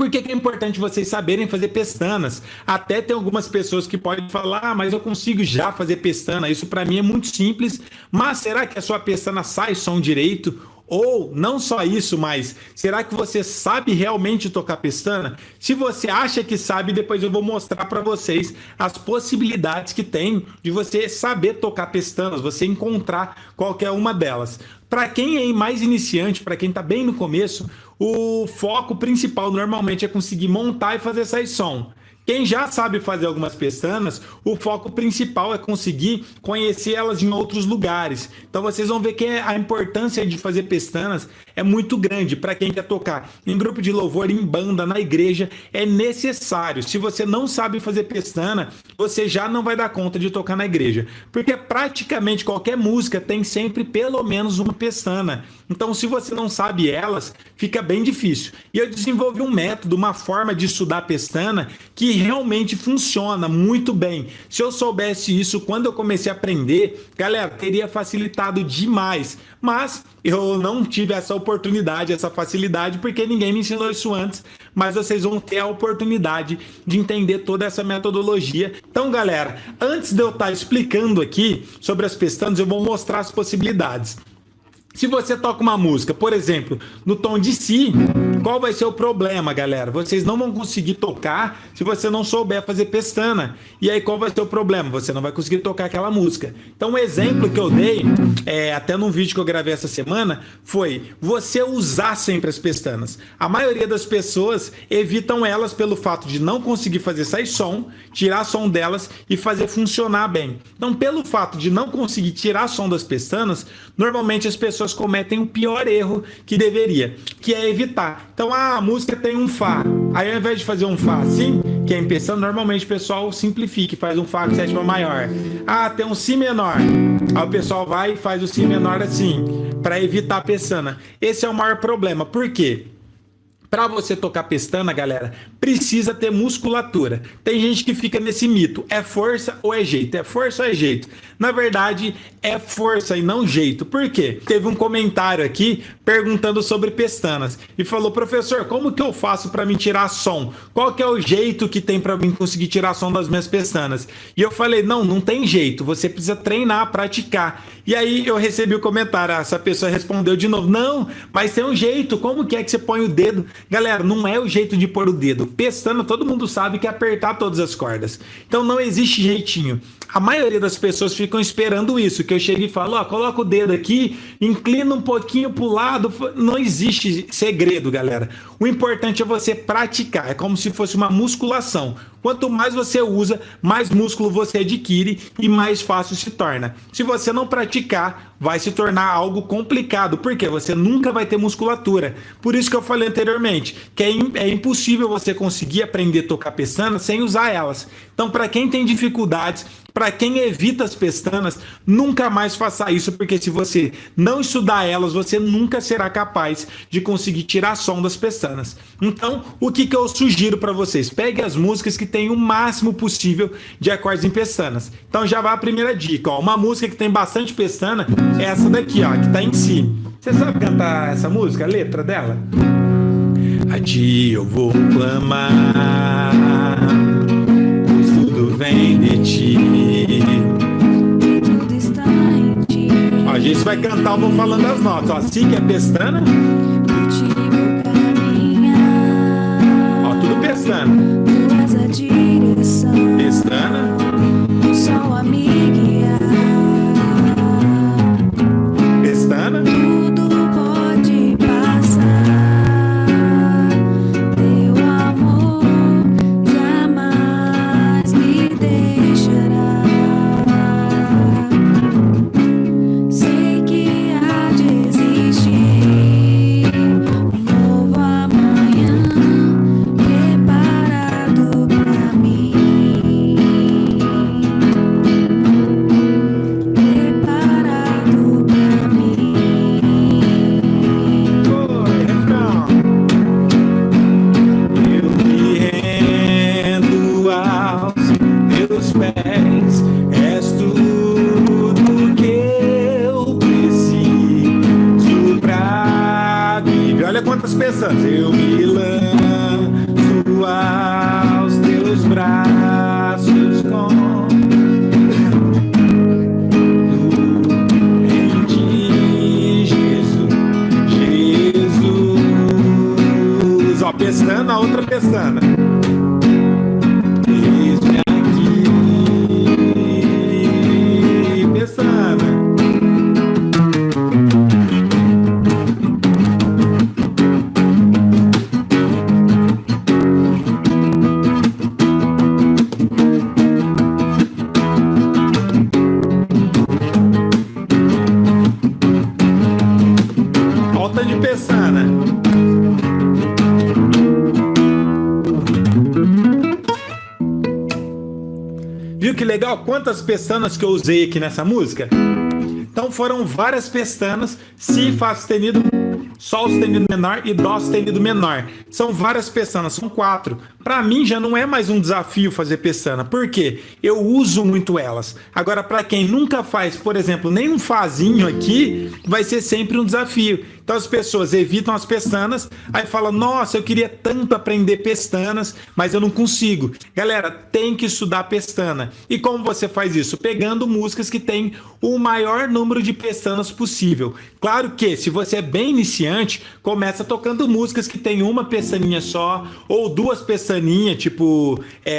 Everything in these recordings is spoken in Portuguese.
Por que é importante vocês saberem fazer pestanas? Até tem algumas pessoas que podem falar, mas eu consigo já fazer pestana. Isso para mim é muito simples. Mas será que a sua pestana sai som direito? Ou não só isso, mas será que você sabe realmente tocar pestana? Se você acha que sabe, depois eu vou mostrar para vocês as possibilidades que tem de você saber tocar pestanas, você encontrar qualquer uma delas. Para quem é mais iniciante, para quem está bem no começo, o foco principal normalmente é conseguir montar e fazer sair som. Quem já sabe fazer algumas pestanas, o foco principal é conseguir conhecer elas em outros lugares. Então vocês vão ver que a importância de fazer pestanas é muito grande para quem quer tocar em grupo de louvor, em banda, na igreja, é necessário. Se você não sabe fazer pestana, você já não vai dar conta de tocar na igreja, porque praticamente qualquer música tem sempre pelo menos uma pestana. Então se você não sabe elas, fica bem difícil. E eu desenvolvi um método, uma forma de estudar pestana que realmente funciona muito bem. Se eu soubesse isso quando eu comecei a aprender, galera, teria facilitado demais. Mas eu não tive essa oportunidade, essa facilidade, porque ninguém me ensinou isso antes. Mas vocês vão ter a oportunidade de entender toda essa metodologia. Então, galera, antes de eu estar explicando aqui sobre as pestanas, eu vou mostrar as possibilidades. Se você toca uma música, por exemplo, no tom de si, qual vai ser o problema, galera? Vocês não vão conseguir tocar se você não souber fazer pestana. E aí qual vai ser o problema? Você não vai conseguir tocar aquela música. Então o exemplo que eu dei, até num vídeo que eu gravei essa semana, foi você usar sempre as pestanas. A maioria das pessoas evitam elas pelo fato de não conseguir fazer sair som, tirar som delas e fazer funcionar bem. Então pelo fato de não conseguir tirar som das pestanas, normalmente as pessoas cometem o pior erro que deveria, que é evitar. Então a música tem um Fá, aí ao invés de fazer um Fá assim, que é em pestana, normalmente o pessoal simplifica e faz um Fá com sétima maior. Tem um Si menor, aí o pessoal vai e faz o Si menor assim, para evitar a pestana. Esse é o maior problema. Por quê? Para você tocar pestana, galera, precisa ter musculatura. Tem gente que fica nesse mito, é força ou é jeito? É força ou é jeito? Na verdade, é força e não jeito. Por quê? Teve um comentário aqui perguntando sobre pestanas e falou, professor, como que eu faço para me tirar som? Qual que é o jeito que tem para mim conseguir tirar som das minhas pestanas? E eu falei, não tem jeito, você precisa treinar, praticar. E aí eu recebi o comentário, essa pessoa respondeu de novo, não, mas tem um jeito, como que é que você põe o dedo? Galera, não é o jeito de pôr o dedo. Pestana, todo mundo sabe que é apertar todas as cordas. Então não existe jeitinho. A maioria das pessoas ficam esperando isso, que eu chegue e falo, coloca o dedo aqui, inclina um pouquinho pro lado. Não existe segredo, galera. O importante é você praticar, é como se fosse uma musculação. Quanto mais você usa, mais músculo você adquire e mais fácil se torna. Se você não praticar, vai se tornar algo complicado, porque você nunca vai ter musculatura. Por isso que eu falei anteriormente, que é impossível você conseguir aprender a tocar pestana sem usar elas. Então, para quem tem dificuldades, para quem evita as pestanas, nunca mais faça isso, porque se você não estudar elas, você nunca será capaz de conseguir tirar som das pestanas. Então, o que eu sugiro para vocês? Pegue as músicas que tem o máximo possível de acordes em pestanas. Então já vai a primeira dica, uma música que tem bastante pestana é essa daqui, que tá em Si. Você sabe cantar essa música, a letra dela? A ti eu vou clamar, pois tudo vem de ti. Tudo está em ti. A gente vai cantar, eu vou falando as notas. Si que é pestana. Tudo pestana. Pestana. Só a me guiar. Pestana. Tudo pode passar. Teu amor jamais me deixará. Sei que há de existir um novo amanhã preparado pra mim. Pestana, outra pestana. Eis-me aqui, pestana. Volta de pestana. Viu que legal? Quantas pestanas que eu usei aqui nessa música? Então foram várias pestanas, si, fá sustenido, sol sustenido menor e dó sustenido menor. São várias pestanas, são 4. Para mim já não é mais um desafio fazer pestana, porque eu uso muito elas. Agora, para quem nunca faz, por exemplo, nem um fazinho aqui, vai ser sempre um desafio. Então as pessoas evitam as pestanas, aí falam, nossa, eu queria tanto aprender pestanas, mas eu não consigo. Galera, tem que estudar pestana. E como você faz isso? Pegando músicas que têm o maior número de pestanas possível. Claro que, se você é bem iniciante, começa tocando músicas que tem uma pestaninha só, ou 2 pestaninhas, tipo,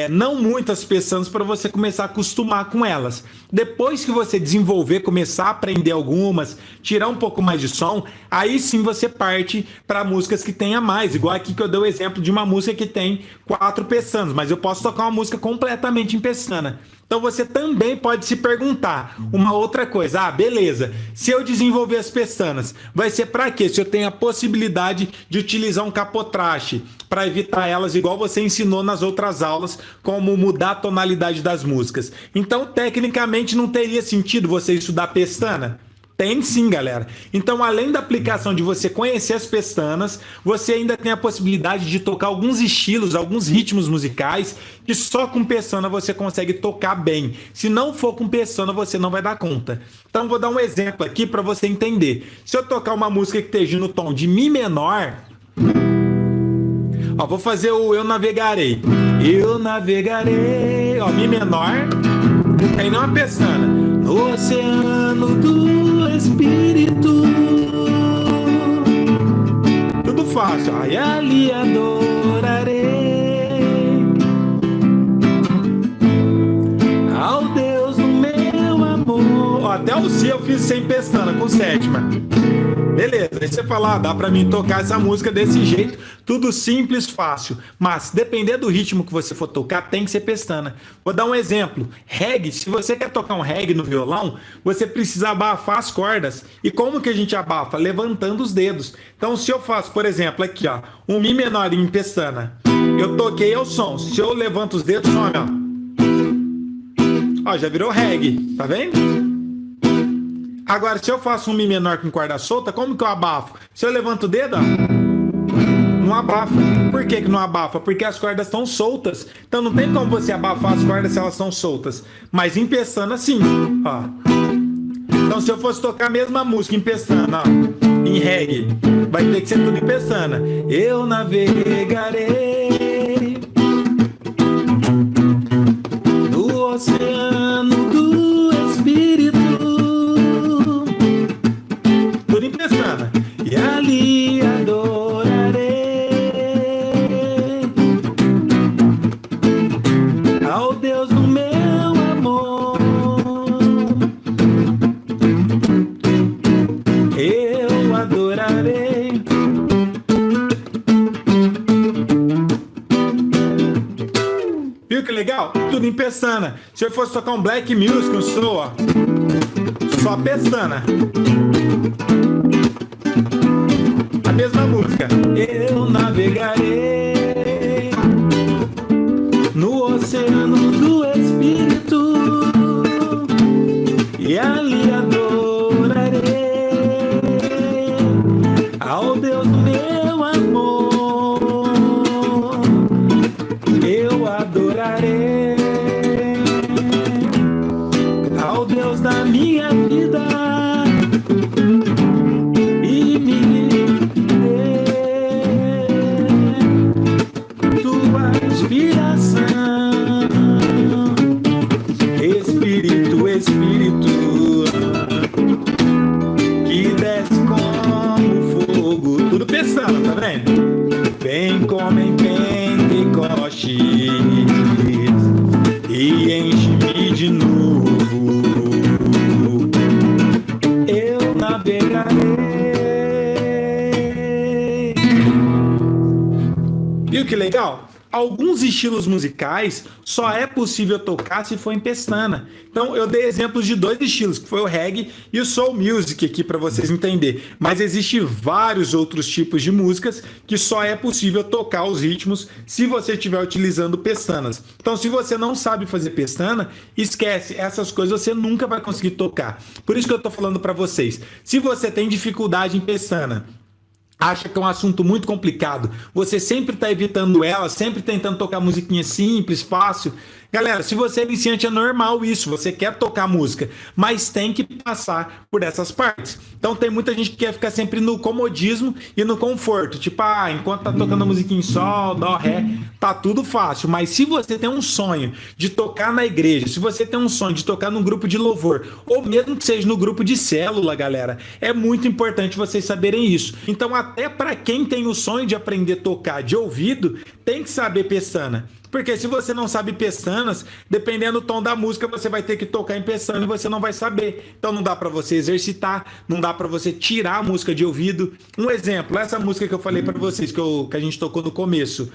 não muitas pestanas, para você começar a acostumar com elas. Depois que você desenvolver, começar a aprender algumas, tirar um pouco mais de som, aí sim você parte para músicas que tenha mais, igual aqui que eu dei o exemplo de uma música que tem 4 pestanas, mas eu posso tocar uma música completamente em pestana. Então você também pode se perguntar uma outra coisa, beleza, se eu desenvolver as pestanas, vai ser para quê? Se eu tenho a possibilidade de utilizar um capotraste para evitar elas, igual você ensinou nas outras aulas, como mudar a tonalidade das músicas. Então, tecnicamente, não teria sentido você estudar pestana? Tem sim, galera. Então, além da aplicação de você conhecer as pestanas, você ainda tem a possibilidade de tocar alguns estilos, alguns ritmos musicais que só com pestana você consegue tocar bem. Se não for com pestana, você não vai dar conta. Então, vou dar um exemplo aqui para você entender. Se eu tocar uma música que esteja no tom de Mi menor, vou fazer o Eu Navegarei. Eu navegarei, Mi menor, aí não é pestana. No oceano do Espírito, tudo fácil. Ai, ali adorarei ao Deus do meu amor. Até o Si eu fiz sem pestana, com sétima. Beleza, aí você fala, dá pra mim tocar essa música desse jeito, tudo simples, fácil. Mas, dependendo do ritmo que você for tocar, tem que ser pestana. Vou dar um exemplo. Reggae, se você quer tocar um reggae no violão, você precisa abafar as cordas. E como que a gente abafa? Levantando os dedos. Então, se eu faço, por exemplo, aqui, um Mi menor em pestana, eu toquei o som. Se eu levanto os dedos, some, já virou reggae, tá vendo? Agora, se eu faço um Mi menor com corda solta, como que eu abafo? Se eu levanto o dedo, não abafa. Por que não abafa? Porque as cordas estão soltas. Então não tem como você abafar as cordas se elas estão soltas. Mas em pestana, sim. Então se eu fosse tocar a mesma música em pestana, em reggae, vai ter que ser tudo em pestana. Eu navegarei no oceano do Espírito, tudo em pestana. E ali adorarei ao Deus do meu amor. Eu adorarei. Viu que legal? Tudo em pestana. Se eu fosse tocar um black music, eu sou, só pestana. A mesma música. Eu navegarei no oceano do Espírito e ali adorarei ao Deus do meu amor. Eu adorarei ao Deus da minha vida e me dê tua inspiração. Espírito, Espírito, que desce como fogo. Tudo pensando, tá vendo? Vem como em Pentecostes e enche-me de novo. Eu navegarei. Viu que legal? Alguns estilos musicais só é possível tocar se for em pestana. Então eu dei exemplos de dois estilos, que foi o reggae e o soul music aqui para vocês entenderem. Mas existem vários outros tipos de músicas que só é possível tocar os ritmos se você estiver utilizando pestanas. Então se você não sabe fazer pestana, esquece, essas coisas você nunca vai conseguir tocar. Por isso que eu tô falando para vocês. Se você tem dificuldade em pestana, acha que é um assunto muito complicado, você sempre está evitando ela, sempre tentando tocar musiquinha simples, fácil. Galera, se você é iniciante é normal isso, você quer tocar música, mas tem que passar por essas partes. Então tem muita gente que quer ficar sempre no comodismo e no conforto, tipo, enquanto tá tocando a musiquinha em sol, dó, ré, tá tudo fácil. Mas se você tem um sonho de tocar na igreja, se você tem um sonho de tocar num grupo de louvor, ou mesmo que seja no grupo de célula, galera, é muito importante vocês saberem isso. Então até para quem tem o sonho de aprender a tocar de ouvido, tem que saber pestana. Porque se você não sabe pestanas, dependendo do tom da música, você vai ter que tocar em pestana e você não vai saber. Então não dá para você exercitar, não dá para você tirar a música de ouvido. Um exemplo, essa música que eu falei para vocês, que a gente tocou no começo,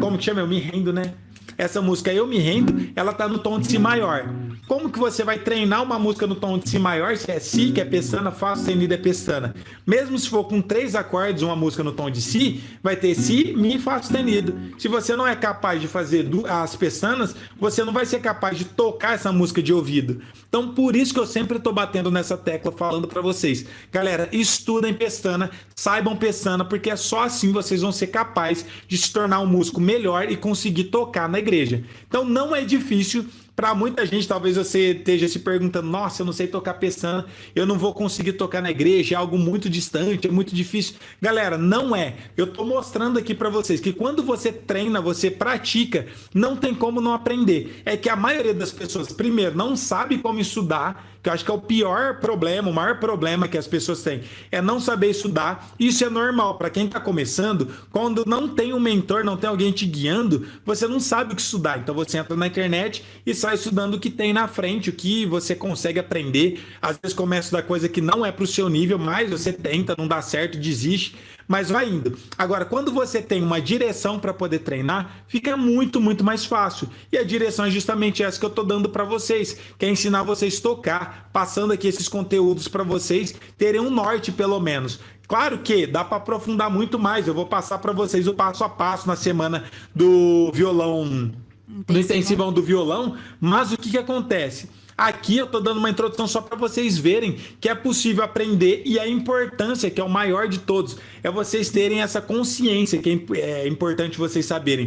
como que chama? Eu Me Rendo, né? Essa música Eu Me Rendo, ela tá no tom de Si maior. Como que você vai treinar uma música no tom de Si maior, se é Si, que é pestana, Fá sustenido é pestana? Mesmo se for com 3 acordes, uma música no tom de Si, vai ter Si, Mi, Fá sustenido. Se você não é capaz de fazer as pestanas, você não vai ser capaz de tocar essa música de ouvido. Então, por isso que eu sempre tô batendo nessa tecla, falando para vocês. Galera, estudem pestana, saibam pestana, porque é só assim vocês vão ser capazes de se tornar um músico melhor e conseguir tocar na igreja. Então não é difícil. Para muita gente, talvez você esteja se perguntando, nossa, eu não sei tocar pestana, eu não vou conseguir tocar na igreja, é algo muito distante, é muito difícil. Galera, não é. Eu tô mostrando aqui para vocês que quando você treina, você pratica, não tem como não aprender. É que a maioria das pessoas, primeiro, não sabe como estudar, que eu acho que é o pior problema, o maior problema que as pessoas têm, é não saber estudar. Isso é normal para quem está começando. Quando não tem um mentor, não tem alguém te guiando, você não sabe o que estudar. Então você entra na internet e sai estudando o que tem na frente, o que você consegue aprender. Às vezes começa a estudar coisa que não é para o seu nível, mas você tenta, não dá certo, desiste, mas vai indo. Agora, quando você tem uma direção para poder treinar, fica muito, muito mais fácil. E a direção é justamente essa que eu tô dando para vocês, que é ensinar vocês a tocar, passando aqui esses conteúdos para vocês terem um norte, pelo menos. Claro que dá para aprofundar muito mais. Eu vou passar para vocês o passo a passo na semana do violão, do intensivão do violão, mas o que acontece? Aqui eu tô dando uma introdução só para vocês verem que é possível aprender e a importância, que é o maior de todos, é vocês terem essa consciência, que é importante vocês saberem.